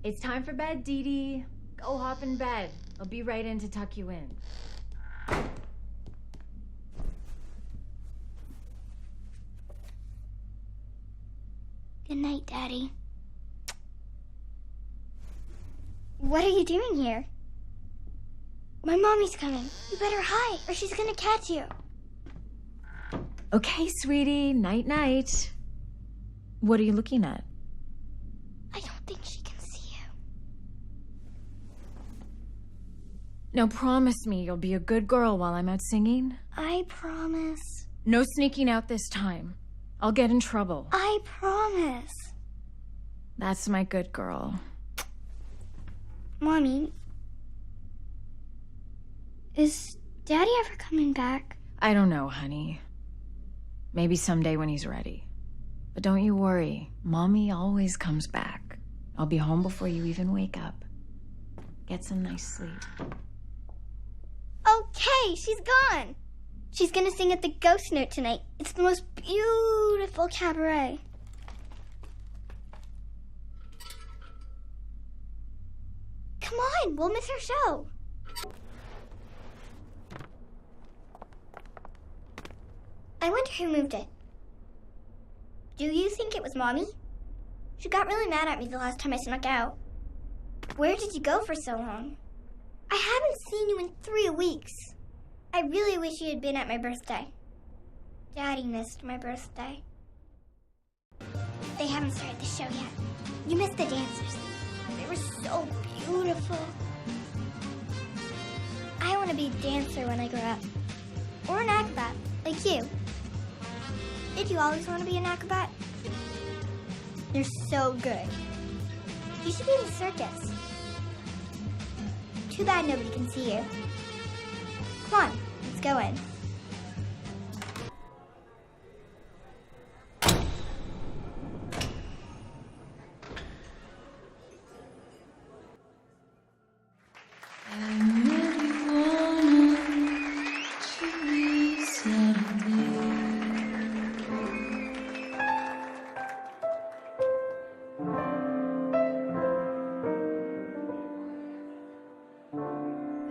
It's time for bed, Dee Dee. Go hop in bed. I'll be right in to tuck you in. Good night, Daddy. What are you doing here? My mommy's coming. You better hide, or she's gonna catch you. Okay, sweetie. Night-night. What are you looking at? I don't think she can see you. Now promise me you'll be a good girl while I'm out singing. I promise. No sneaking out this time. I'll get in trouble. I promise. That's my good girl. Mommy, is Daddy ever coming back? I don't know, honey. Maybe someday when he's ready. But don't you worry. Mommy always comes back. I'll be home before you even wake up. Get some nice sleep. Okay, she's gone. She's gonna sing at the Ghost Note tonight. It's the most beautiful cabaret. Come on, we'll miss her show. I wonder who moved it. Do you think it was Mommy? She got really mad at me the last time I snuck out. Where did you go for so long? I haven't seen you in 3 weeks. I really wish you had been at my birthday. Daddy missed my birthday. They haven't started the show yet. You missed the dancers. They were so beautiful. I want to be a dancer when I grow up. Or an acrobat, like you. Did you always want to be an acrobat? You're so good. You should be in the circus. Too bad nobody can see you. Come on, let's go in.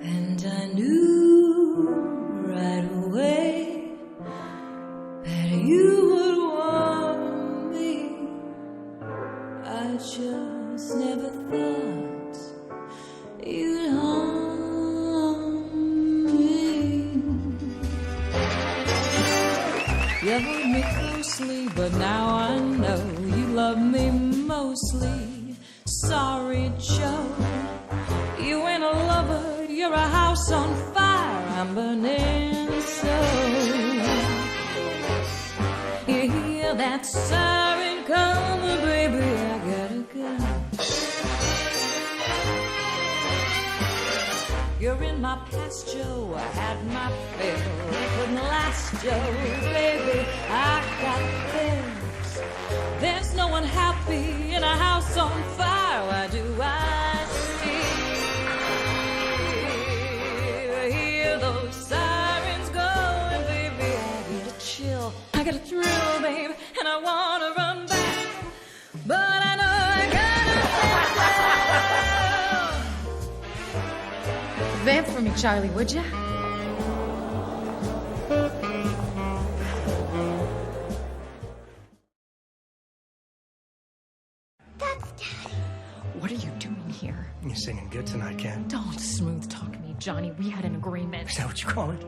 And I knew right away that you would want me. I just never thought you'd harm me. You hold me closely, but now I know you love me mostly. Sorry, Joe, you ain't a lover, you're a house on fire, I'm burning so. You hear that siren coming, baby, I gotta go. You're in my past, Joe, I had my fill, it couldn't last, Joe, baby, I got this. There's no one happy in a house on fire, why do I hear those sirens going, baby? I get a chill, I get a thrill, babe, and I wanna run back, but I know I gotta Vamp for me, Charlie, would ya? That's Daddy. What are you doing here? You're singing good tonight, Ken. Don't smooth talk me, Johnny. We had an agreement. Is that what you call it?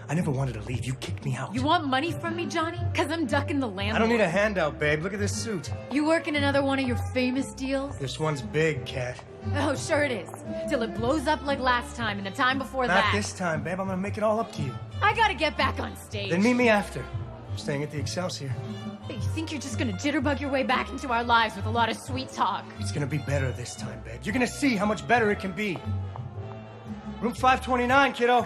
I never wanted to leave. You kicked me out. You want money from me, Johnny? Because I'm ducking the landlord. I don't need a handout, babe. Look at this suit. You work in another one of your famous deals? This one's big, Kat. Oh, sure it is. Till it blows up like last time and the time before Not that. this time, babe. I'm gonna make it all up to you. I gotta get back on stage. Then meet me after. I'm staying at the Excelsior. You think you're just gonna jitterbug your way back into our lives with a lot of sweet talk? It's gonna be better this time, babe. You're gonna see how much better it can be. Room 529, kiddo.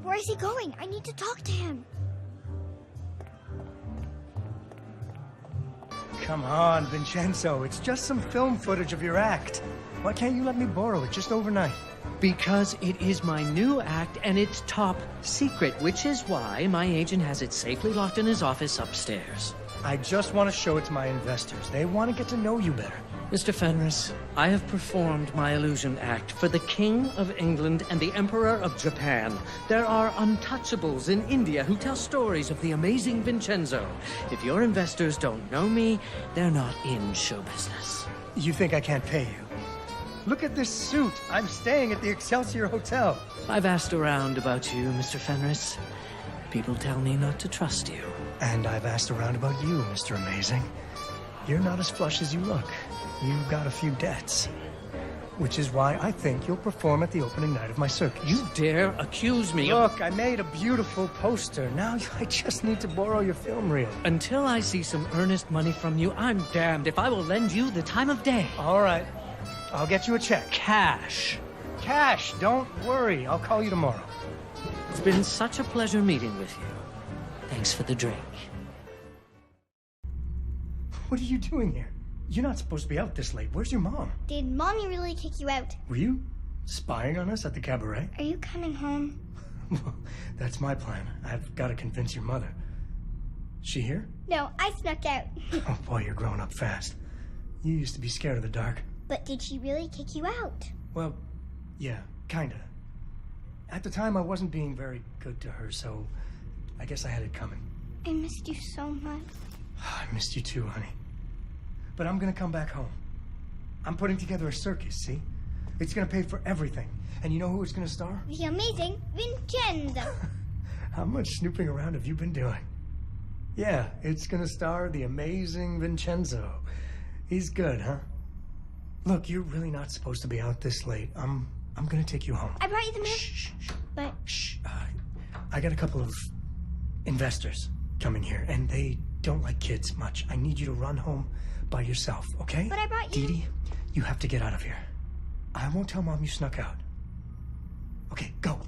Where is he going? I need to talk to him. Come on, Vincenzo. It's just some film footage of your act. Why can't you let me borrow it just overnight? Because it is my new act and it's top secret, which is why my agent has it safely locked in his office upstairs. I just want to show it to my investors. They want to get to know you better. Mr. Fenris, I have performed my illusion act for the King of England and the Emperor of Japan. There are untouchables in India who tell stories of the amazing Vincenzo. If your investors don't know me, they're not in show business. You think I can't pay you? Look at this suit. I'm staying at the Excelsior Hotel. I've asked around about you, Mr. Fenris. People tell me not to trust you. And I've asked around about you, Mr. Amazing. You're not as flush as you look. You've got a few debts. Which is why I think you'll perform at the opening night of my circus. You dare accuse me of... Look, I made a beautiful poster. Now I just need to borrow your film reel. Until I see some earnest money from you, I'm damned if I will lend you the time of day. All right. I'll get you a check. Cash. Cash, don't worry. I'll call you tomorrow. It's been such a pleasure meeting with you. Thanks for the drink. What are you doing here? You're not supposed to be out this late. Where's your mom? Did Mommy really kick you out? Were you spying on us at the cabaret? Are you coming home? Well, that's my plan. I've got to convince your mother. She here? No, I snuck out. Oh, boy, you're growing up fast. You used to be scared of the dark. But did she really kick you out? Well, yeah, kinda. At the time, I wasn't being very good to her, so I guess I had it coming. I missed you so much. I missed you too, honey. But I'm gonna come back home. I'm putting together a circus, see? It's gonna pay for everything. And you know who it's gonna star? The amazing Vincenzo. How much snooping around have you been doing? Yeah, it's gonna star the amazing Vincenzo. He's good, huh? Look, you're really not supposed to be out this late. I'm gonna take you home. I brought you the milk. Shh. But Shh. I got a couple of investors coming here, and they don't like kids much. I need you to run home by yourself, okay? But I brought you... Dee Dee, you have to get out of here. I won't tell Mom you snuck out. Okay, go.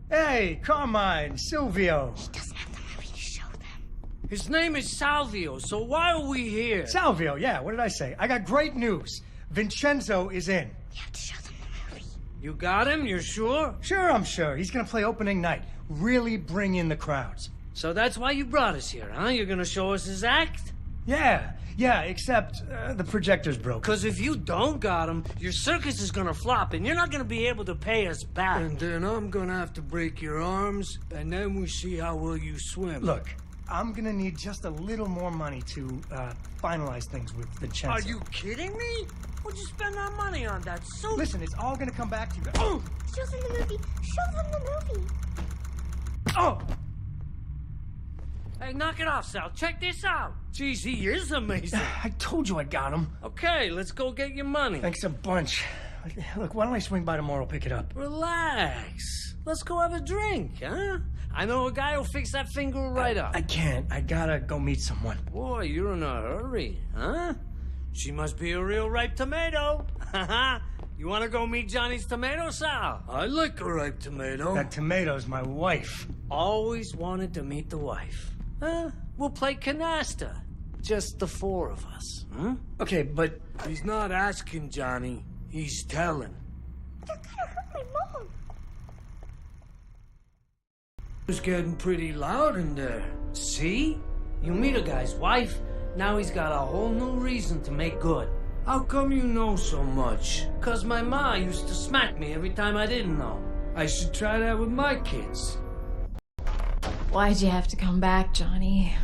Hey, Carmine, Silvio. He doesn't have the movie to show them. His name is Salvio, so why are we here? Salvio, yeah, what did I say? I got great news. Vincenzo is in. We have to show them the movie. You got him? You're sure? Sure, I'm sure. He's gonna play opening night. Really bring in the crowds. So that's why you brought us here, huh? You're gonna show us his act? Yeah, except the projector's broken. Because if you don't got him, your circus is gonna flop, and you're not gonna be able to pay us back. And then I'm gonna have to break your arms, and then we see how well you swim. Look, I'm gonna need just a little more money to finalize things with Vincenzo. Are you kidding me? What'd you spend our money on, that suit? Listen, it's all gonna come back to you. Oh! Show them the movie. Show them the movie. Oh! Hey, knock it off, Sal. Check this out. Jeez, he is amazing. I told you I got him. Okay, let's go get your money. Thanks a bunch. Look, why don't I swing by tomorrow, pick it up? Relax. Let's go have a drink, huh? I know a guy who'll fix that finger right up. I can't. I gotta go meet someone. Boy, you're in a hurry, huh? She must be a real ripe tomato. You want to go meet Johnny's tomato, Sal? I like a ripe tomato. That tomato's my wife. Always wanted to meet the wife. We'll play canasta. Just the four of us, huh? Okay, but... He's not asking, Johnny. He's telling. They're gonna hurt my mom. It's getting pretty loud in there. See? You meet a guy's wife, now he's got a whole new reason to make good. How come you know so much? 'Cause my ma used to smack me every time I didn't know. I should try that with my kids. Why'd you have to come back, Johnny?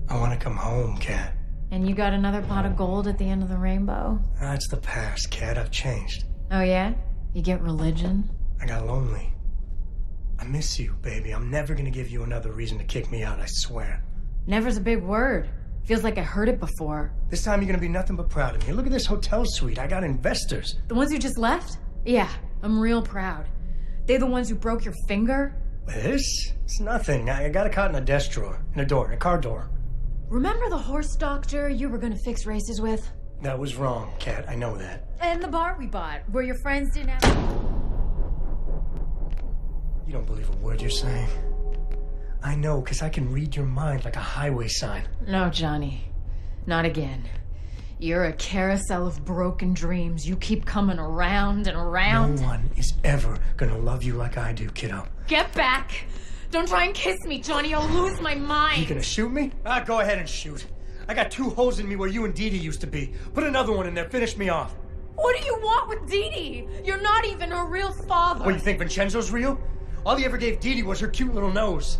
I want to come home, Kat. And you got another pot of gold at the end of the rainbow? That's the past, Kat. I've changed. Oh, yeah? You get religion? I got lonely. I miss you, baby. I'm never gonna give you another reason to kick me out, I swear. Never's a big word. Feels like I heard it before. This time you're gonna be nothing but proud of me. Look at this hotel suite. I got investors. The ones who just left? Yeah, I'm real proud. They're the ones who broke your finger? This? It's nothing. I got it caught in a desk drawer. In a door. In a car door. Remember the horse doctor you were gonna fix races with? That was wrong, Kat. I know that. And the bar we bought, where your friends didn't have... You don't believe a word you're saying. I know, because I can read your mind like a highway sign. No, Johnny. Not again. You're a carousel of broken dreams. You keep coming around and around. No one is ever gonna love you like I do, kiddo. Get back! Don't try and kiss me, Johnny. I'll lose my mind. You gonna shoot me? Go ahead and shoot. I got 2 holes in me where you and Dee Dee used to be. Put another one in there. Finish me off. What do you want with Dee Dee? You're not even her real father. What, you think Vincenzo's real? All he ever gave Dee Dee was her cute little nose.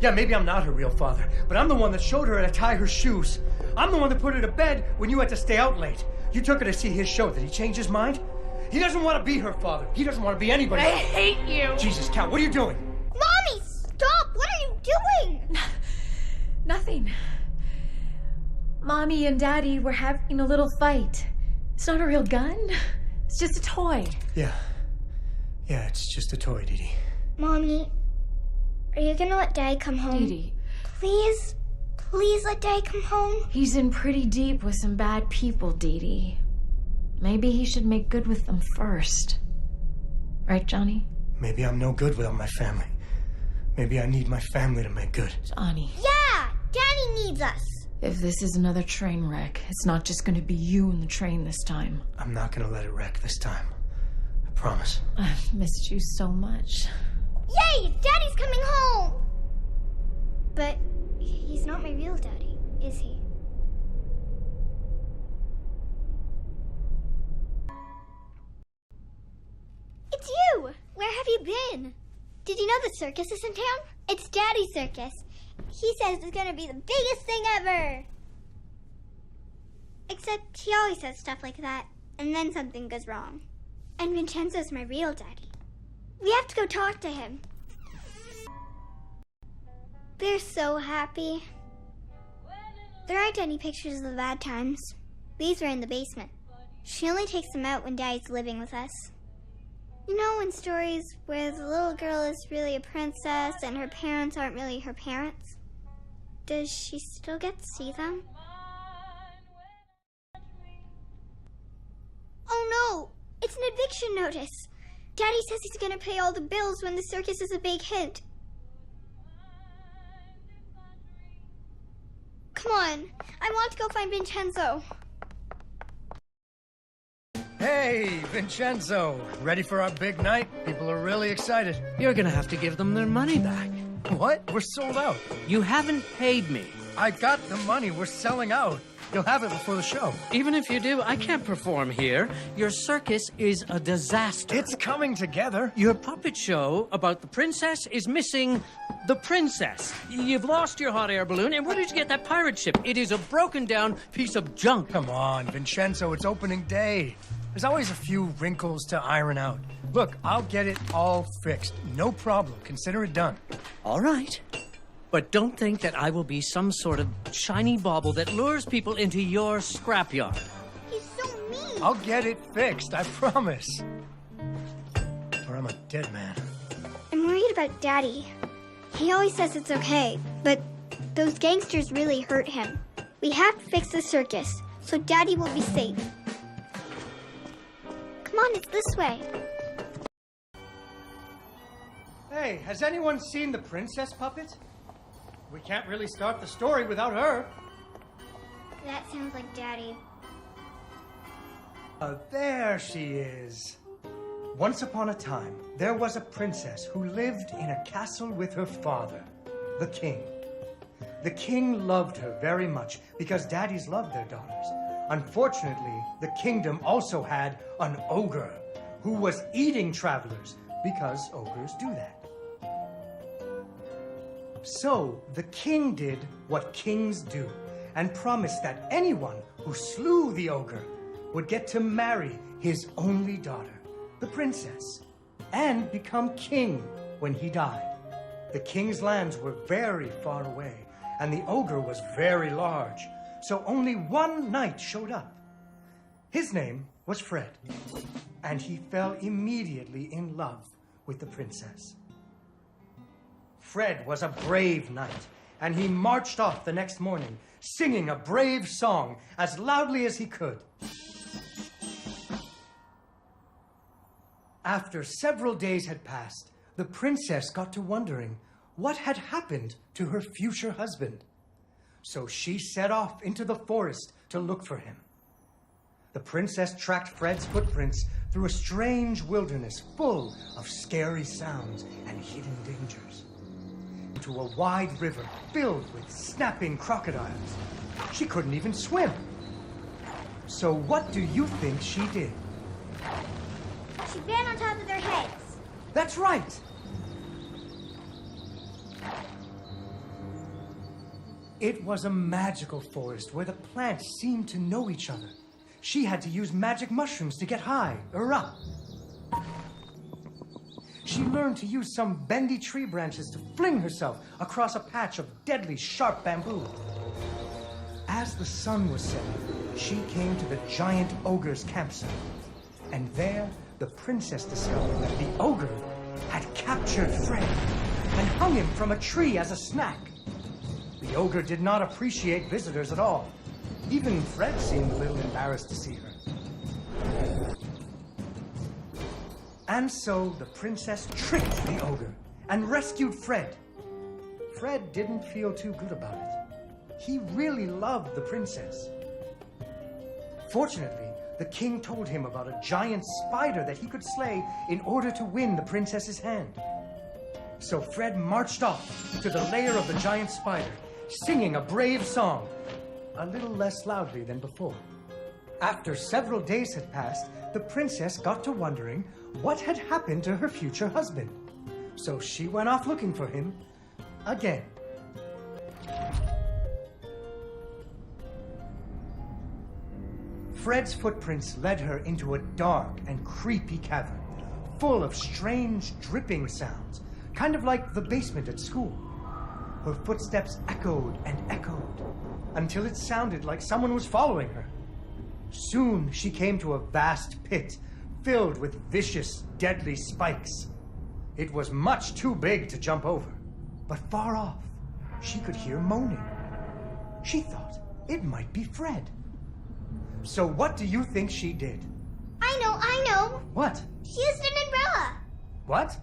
Yeah, maybe I'm not her real father, but I'm the one that showed her how to tie her shoes. I'm the one that put her to bed when you had to stay out late. You took her to see his show. Did he change his mind? He doesn't want to be her father. He doesn't want to be anybody. I hate you. Jesus, Cal, what are you doing? Mommy, stop! What are you doing? Nothing. Mommy and Daddy were having a little fight. It's not a real gun. It's just a toy. Yeah, it's just a toy, Dee Dee. Mommy, are you gonna let Daddy come home? Dee Dee. Please let Daddy come home. He's in pretty deep with some bad people, Dee Dee. Maybe he should make good with them first. Right, Johnny? Maybe I'm no good without my family. Maybe I need my family to make good. Johnny. Yeah, Daddy needs us. If this is another train wreck, it's not just gonna be you and the train this time. I'm not gonna let it wreck this time. I promise. I've missed you so much. Yay! Daddy's coming home! But he's not my real daddy, is he? It's you! Where have you been? Did you know the circus is in town? It's Daddy's circus. He says it's gonna be the biggest thing ever! Except he always says stuff like that, and then something goes wrong. And Vincenzo's my real daddy. We have to go talk to him. They're so happy. There aren't any pictures of the bad times. These were in the basement. She only takes them out when Daddy's living with us. You know, in stories where the little girl is really a princess and her parents aren't really her parents? Does she still get to see them? Oh no! It's an eviction notice! Daddy says he's gonna pay all the bills when the circus is a big hit. Come on, I want to go find Vincenzo. Hey, Vincenzo. Ready for our big night? People are really excited. You're gonna have to give them their money back. What? We're sold out. You haven't paid me. I got the money. We're selling out. You'll have it before the show. Even if you do, I can't perform here. Your circus is a disaster. It's coming together. Your puppet show about the princess is missing the princess. You've lost your hot air balloon, and where did you get that pirate ship? It is a broken down piece of junk. Come on, Vincenzo, it's opening day. There's always a few wrinkles to iron out. Look, I'll get it all fixed. No problem. Consider it done. All right. But don't think that I will be some sort of shiny bauble that lures people into your scrapyard. He's so mean. I'll get it fixed, I promise. Or I'm a dead man. I'm worried about Daddy. He always says it's okay, but those gangsters really hurt him. We have to fix the circus, so Daddy will be safe. Come on, it's this way. Hey, has anyone seen the princess puppet? We can't really start the story without her. That sounds like Daddy. There she is. Once upon a time, there was a princess who lived in a castle with her father, the king. The king loved her very much because daddies loved their daughters. Unfortunately, the kingdom also had an ogre who was eating travelers because ogres do that. So the king did what kings do and promised that anyone who slew the ogre would get to marry his only daughter, the princess, and become king when he died. The king's lands were very far away, and the ogre was very large, so only one knight showed up. His name was Fred, and he fell immediately in love with the princess. Fred was a brave knight, and he marched off the next morning, singing a brave song as loudly as he could. After several days had passed, the princess got to wondering what had happened to her future husband. So she set off into the forest to look for him. the princess tracked Fred's footprints through a strange wilderness full of scary sounds and hidden dangers, into a wide river filled with snapping crocodiles. She couldn't even swim. So what do you think she did? She ran on top of their heads. That's right. It was a magical forest where the plants seemed to know each other. She had to use magic mushrooms to get high or up. She learned to use some bendy tree branches to fling herself across a patch of deadly sharp bamboo. As the sun was setting, she came to the giant ogre's campsite. And there, the princess discovered that the ogre had captured Fred and hung him from a tree as a snack. The ogre did not appreciate visitors at all. Even Fred seemed a little embarrassed to see her. And so the princess tricked the ogre and rescued Fred. Fred didn't feel too good about it. He really loved the princess. Fortunately, the king told him about a giant spider that he could slay in order to win the princess's hand. So Fred marched off to the lair of the giant spider, singing a brave song, a little less loudly than before. After several days had passed, the princess got to wondering what had happened to her future husband. So she went off looking for him again. Fred's footprints led her into a dark and creepy cavern, full of strange dripping sounds, kind of like the basement at school. Her footsteps echoed and echoed, until it sounded like someone was following her. Soon she came to a vast pit, filled with vicious, deadly spikes. It was much too big to jump over, but far off, she could hear moaning. She thought it might be Fred. So what do you think she did? I know. What? She used an umbrella. What?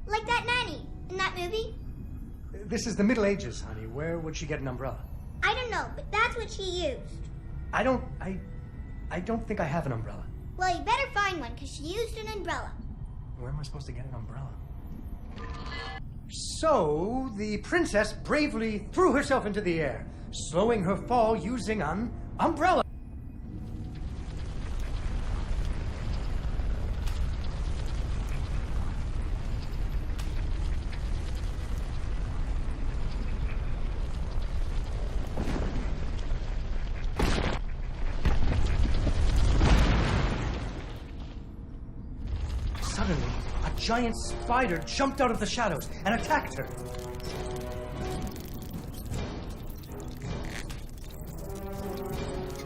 Like that nanny in that movie. This is the Middle Ages, honey. Where would she get an umbrella? I don't know, but that's what she used. I don't think I have an umbrella. Well, you better find one, because she used an umbrella. Where am I supposed to get an umbrella? So, the princess bravely threw herself into the air, slowing her fall using an umbrella. Suddenly, a giant spider jumped out of the shadows and attacked her.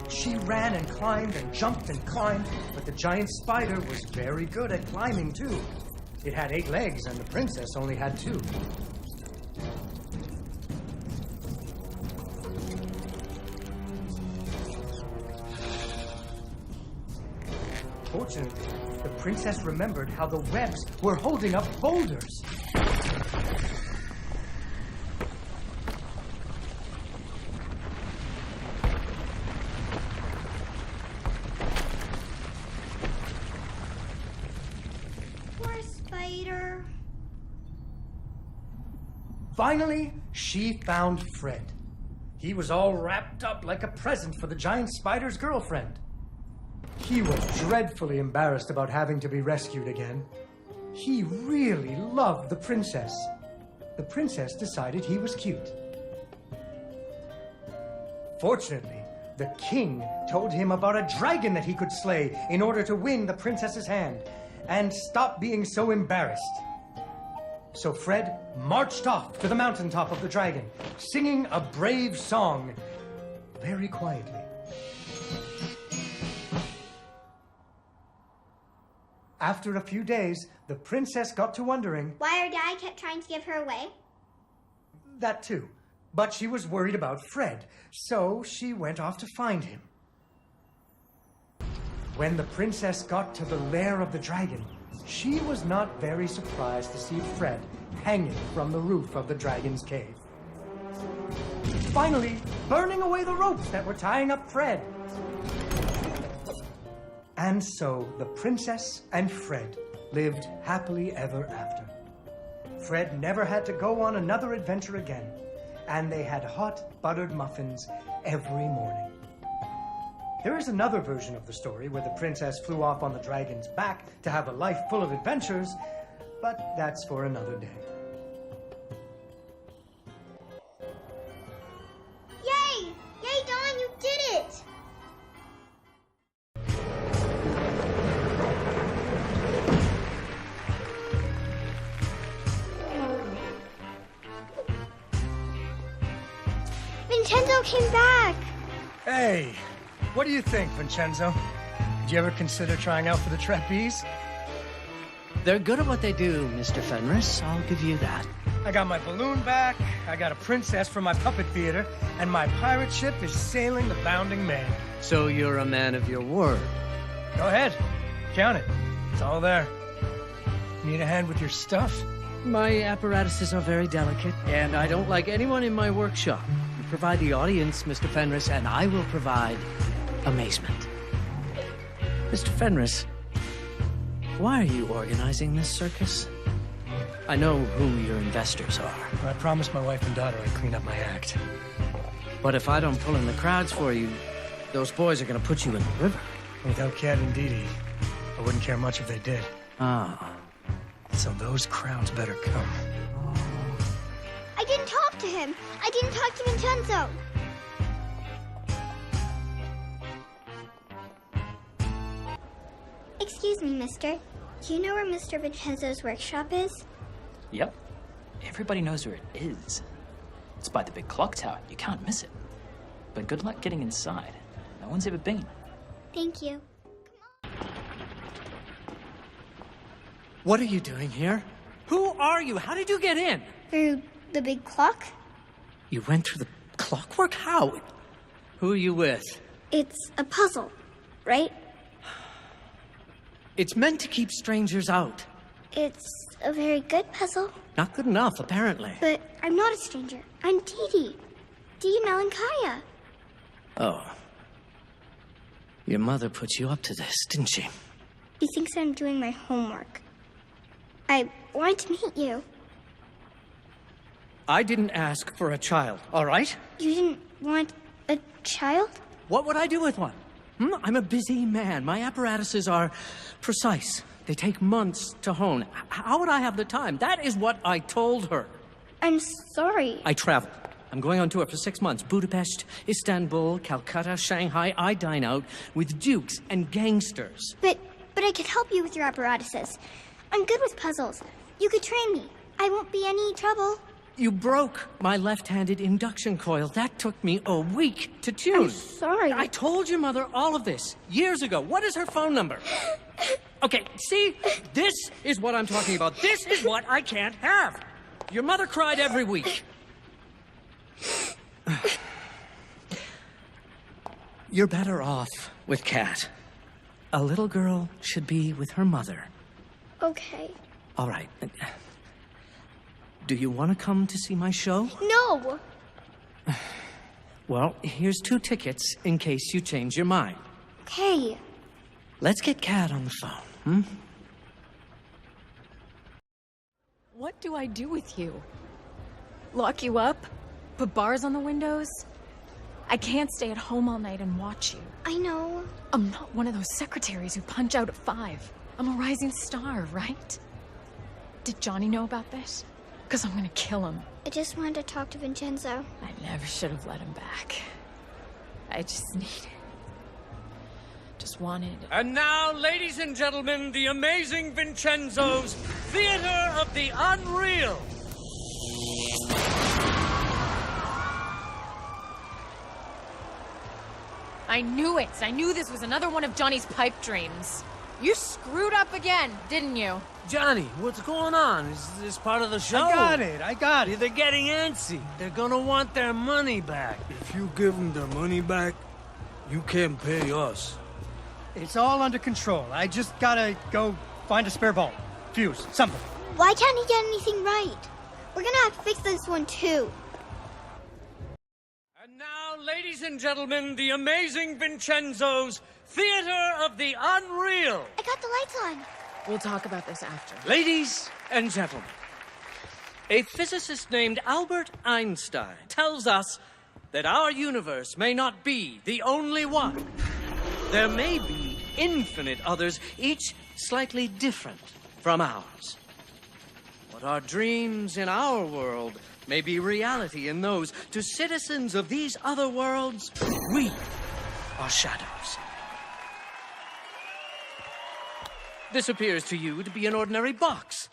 She ran and climbed and jumped and climbed, but the giant spider was very good at climbing too. It had 8 legs and the princess only had 2. Fortunately, the princess remembered how the webs were holding up boulders. Poor spider. Finally, she found Fred. He was all wrapped up like a present for the giant spider's girlfriend. He was dreadfully embarrassed about having to be rescued again. He really loved the princess. The princess decided he was cute. Fortunately, the king told him about a dragon that he could slay in order to win the princess's hand and stop being so embarrassed. So Fred marched off to the mountaintop of the dragon, singing a brave song very quietly. After a few days, the princess got to wondering... why her dad kept trying to give her away? That too. But she was worried about Fred, so she went off to find him. When the princess got to the lair of the dragon, she was not very surprised to see Fred hanging from the roof of the dragon's cave. Finally, burning away the ropes that were tying up Fred. And so the princess and Fred lived happily ever after. Fred never had to go on another adventure again, and they had hot buttered muffins every morning. There is another version of the story where the princess flew off on the dragon's back to have a life full of adventures, but that's for another day. Yay! Yay, Dawn, you did it! Vincenzo came back! Hey, what do you think, Vincenzo? Did you ever consider trying out for the trapeze? They're good at what they do, Mr. Fenris. I'll give you that. I got my balloon back, I got a princess from my puppet theater, and my pirate ship is sailing the bounding main. So you're a man of your word. Go ahead, count it. It's all there. Need a hand with your stuff? My apparatuses are very delicate, and I don't like anyone in my workshop. You provide the audience, Mr. Fenris, and I will provide amazement. Mr. Fenris, why are you organizing this circus? I know who your investors are. I promised my wife and daughter I'd clean up my act. But if I don't pull in the crowds for you, those boys are gonna put you in the river. Without Cat and Dee Dee, I wouldn't care much if they did. Ah. So those crowds better come. I didn't talk to him. I didn't talk to Vincenzo. Excuse me, mister. Do you know where Mr. Vincenzo's workshop is? Yep. Everybody knows where it is. It's by the big clock tower. You can't miss it. But good luck getting inside. No one's ever been. Thank you. What are you doing here? Who are you? How did you get in? Through the big clock? You went through the clockwork? How? Who are you with? It's a puzzle, right? It's meant to keep strangers out. It's a very good puzzle. Not good enough, apparently. But I'm not a stranger. I'm Dee Dee. Dee Melankaya. Oh. Your mother put you up to this, didn't she? She thinks I'm doing my homework. I wanted to meet you. I didn't ask for a child, all right? You didn't want a child? What would I do with one? I'm a busy man. My apparatuses are precise. They take months to hone. How would I have the time? That is what I told her. I'm sorry. I travel. I'm going on tour for 6 months. Budapest, Istanbul, Calcutta, Shanghai. I dine out with dukes and gangsters. But I could help you with your apparatuses. I'm good with puzzles. You could train me. I won't be any trouble. You broke my left-handed induction coil. That took me a week to tune. I'm sorry. I told your mother all of this years ago. What is her phone number? Okay, see? This is what I'm talking about. This is what I can't have. Your mother cried every week. You're better off with Kat. A little girl should be with her mother. Okay. All right. Do you want to come to see my show? No! Well, here's 2 tickets in case you change your mind. Okay. Let's get Kat on the phone, What do I do with you? Lock you up? Put bars on the windows? I can't stay at home all night and watch you. I know. I'm not one of those secretaries who punch out at 5. I'm a rising star, right? Did Johnny know about this? Because I'm gonna kill him. I just wanted to talk to Vincenzo. I never should have let him back. I just wanted... And now, ladies and gentlemen, the amazing Vincenzo's Theater of the Unreal. I knew it! I knew this was another one of Johnny's pipe dreams. You screwed up again, didn't you? Johnny, what's going on? Is this part of the show? I got it. They're getting antsy. They're gonna want their money back. If you give them their money back, you can't pay us. It's all under control. I just gotta go find a spare bulb, fuse, something. Why can't he get anything right? We're gonna have to fix this one too. And now, ladies and gentlemen, the amazing Vincenzo's Theater of the Unreal. I got the lights on. We'll talk about this after. Ladies and gentlemen, a physicist named Albert Einstein tells us that our universe may not be the only one. There may be infinite others, each slightly different from ours. What are dreams in our world may be reality in those. To citizens of these other worlds, we are shadows. This appears to you to be an ordinary box,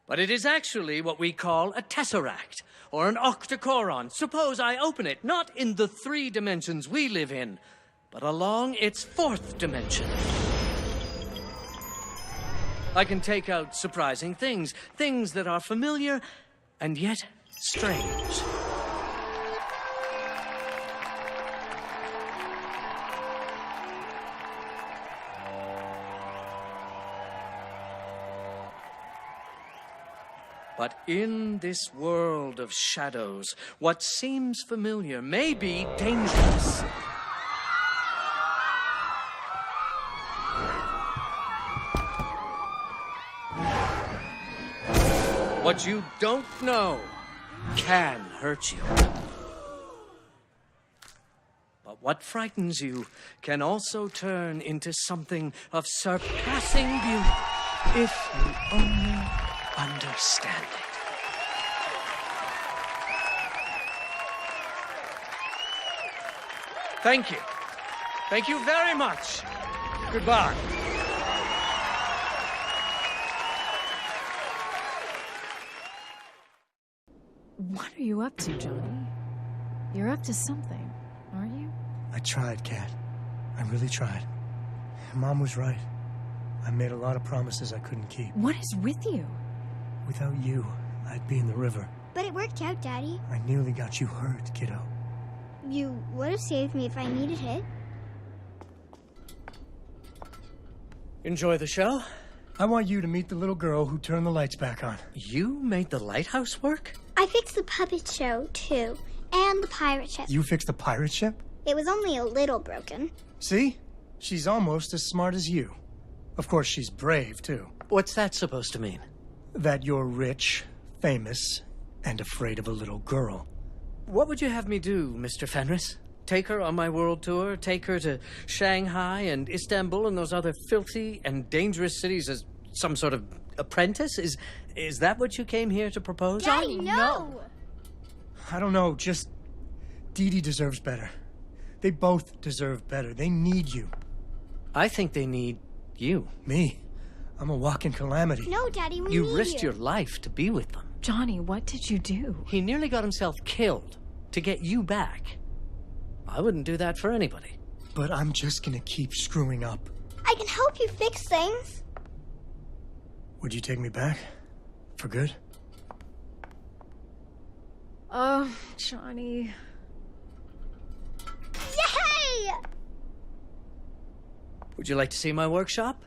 but it is actually what we call a tesseract, or an octocoron. Suppose I open it, not in the 3 dimensions we live in, but along its 4th dimension. I can take out surprising things, things that are familiar and yet strange. But in this world of shadows, what seems familiar may be dangerous. What you don't know can hurt you. But what frightens you can also turn into something of surpassing beauty if you only understand it. Thank you. Thank you very much. Goodbye. What are you up to, Johnny? You're up to something, aren't you? I tried, Kat. I really tried. Mom was right. I made a lot of promises I couldn't keep. What is with you? Without you, I'd be in the river. But it worked out, Daddy. I nearly got you hurt, kiddo. You would have saved me if I needed it. Enjoy the show? I want you to meet the little girl who turned the lights back on. You made the lighthouse work? I fixed the puppet show, too. And the pirate ship. You fixed the pirate ship? It was only a little broken. See? She's almost as smart as you. Of course, she's brave, too. What's that supposed to mean? That you're rich, famous, and afraid of a little girl. What would you have me do, Mr. Fenris? Take her on my world tour? Take her to Shanghai and Istanbul and those other filthy and dangerous cities as some sort of apprentice? Is that what you came here to propose? Daddy, no! I don't know, just... Dee Dee deserves better. They both deserve better. They need you. I think they need you. Me? I'm a walking calamity. No, Daddy, we need You risked your life to be with them. Johnny, what did you do? He nearly got himself killed to get you back. I wouldn't do that for anybody. But I'm just gonna keep screwing up. I can help you fix things. Would you take me back? For good? Oh, Johnny. Yay! Would you like to see my workshop?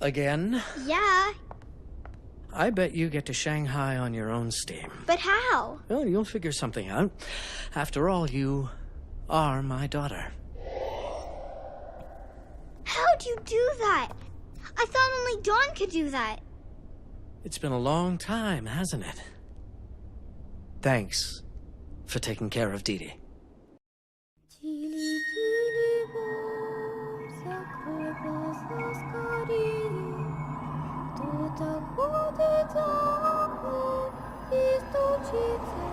Again? Yeah, I bet you get to Shanghai on your own steam. but how? Well, you'll figure something out. After all, you are my daughter. How'd you do that? I thought only Dawn could do that. It's been a long time, hasn't it? Thanks for taking care of Dee Dee. Источится